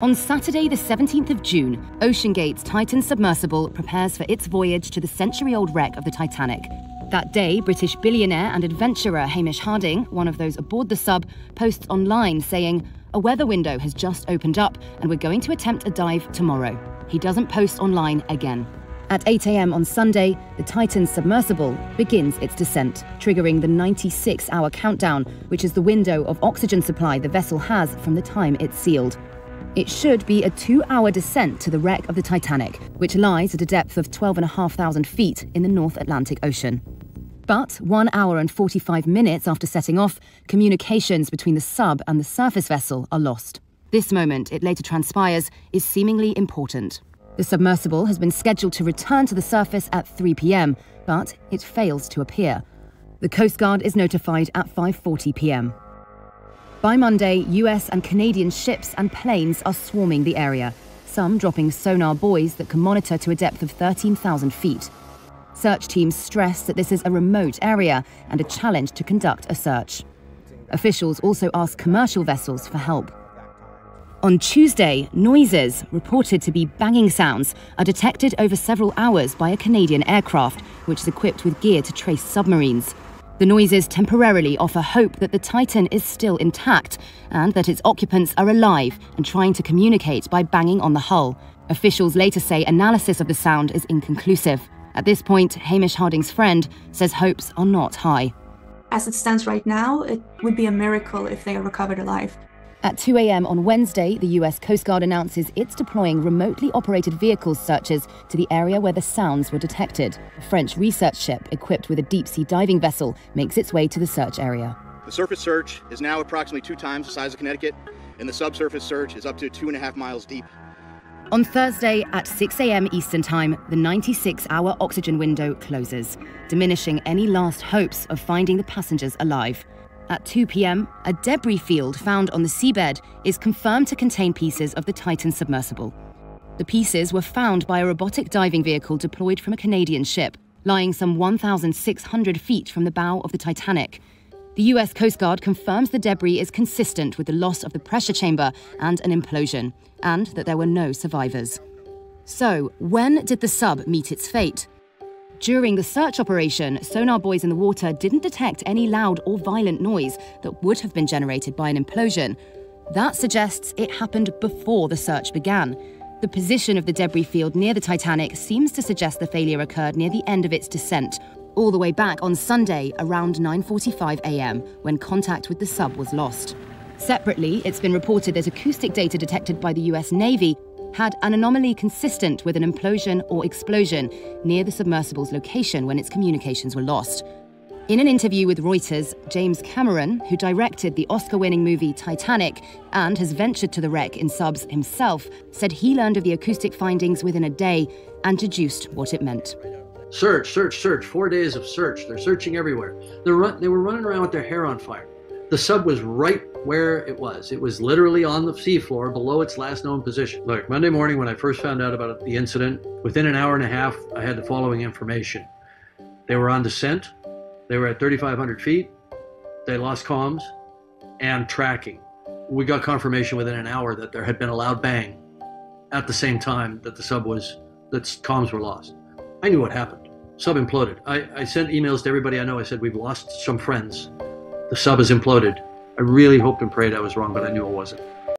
On Saturday, the 17th of June, OceanGate's Titan submersible prepares for its voyage to the century-old wreck of the Titanic. That day, British billionaire and adventurer Hamish Harding, one of those aboard the sub, posts online saying, "A weather window has just opened up and we're going to attempt a dive tomorrow." He doesn't post online again. At 8 a.m. on Sunday, the Titan submersible begins its descent, triggering the 96-hour countdown, which is the window of oxygen supply the vessel has from the time it's sealed. It should be a 2-hour descent to the wreck of the Titanic, which lies at a depth of 12,500 feet in the North Atlantic Ocean. But 1 hour and 45 minutes after setting off, communications between the sub and the surface vessel are lost. This moment, it later transpires, is seemingly important. The submersible has been scheduled to return to the surface at 3 p.m, but it fails to appear. The Coast Guard is notified at 5:40 p.m. By Monday, US and Canadian ships and planes are swarming the area, some dropping sonar buoys that can monitor to a depth of 13,000 feet. Search teams stress that this is a remote area and a challenge to conduct a search. Officials also ask commercial vessels for help. On Tuesday, noises, reported to be banging sounds, are detected over several hours by a Canadian aircraft, which is equipped with gear to trace submarines. The noises temporarily offer hope that the Titan is still intact and that its occupants are alive and trying to communicate by banging on the hull. Officials later say analysis of the sound is inconclusive. At this point, Hamish Harding's friend says hopes are not high. As it stands right now, it would be a miracle if they are recovered alive. At 2 a.m. on Wednesday, the US Coast Guard announces it's deploying remotely operated vehicle searches to the area where the sounds were detected. A French research ship equipped with a deep-sea diving vessel makes its way to the search area. The surface search is now approximately 2 times the size of Connecticut, and the subsurface search is up to 2.5 miles deep. On Thursday at 6 a.m. Eastern Time, the 96-hour oxygen window closes, diminishing any last hopes of finding the passengers alive. At 2 p.m., a debris field found on the seabed is confirmed to contain pieces of the Titan submersible. The pieces were found by a robotic diving vehicle deployed from a Canadian ship, lying some 1,600 feet from the bow of the Titanic. The US Coast Guard confirms the debris is consistent with the loss of the pressure chamber and an implosion, and that there were no survivors. So, when did the sub meet its fate? During the search operation, sonar buoys in the water didn't detect any loud or violent noise that would have been generated by an implosion. That suggests it happened before the search began. The position of the debris field near the Titanic seems to suggest the failure occurred near the end of its descent, all the way back on Sunday around 9:45 a.m, when contact with the sub was lost. Separately, it's been reported that acoustic data detected by the US Navy had an anomaly consistent with an implosion or explosion near the submersible's location when its communications were lost. In an interview with Reuters, James Cameron, who directed the Oscar-winning movie Titanic and has ventured to the wreck in subs himself, said he learned of the acoustic findings within a day and deduced what it meant. Search, search, search. 4 days of search. They're searching everywhere. They were running around with their hair on fire. The sub was right where it was. It was literally on the seafloor below its last known position. Look, Monday morning when I first found out about the incident, within an hour and a half, I had the following information. They were on descent. They were at 3,500 feet. They lost comms and tracking. We got confirmation within an hour that there had been a loud bang at the same time that that comms were lost. I knew what happened. Sub imploded. I sent emails to everybody I know. I said, we've lost some friends. The sub has imploded. I really hoped and prayed I was wrong, but I knew it wasn't.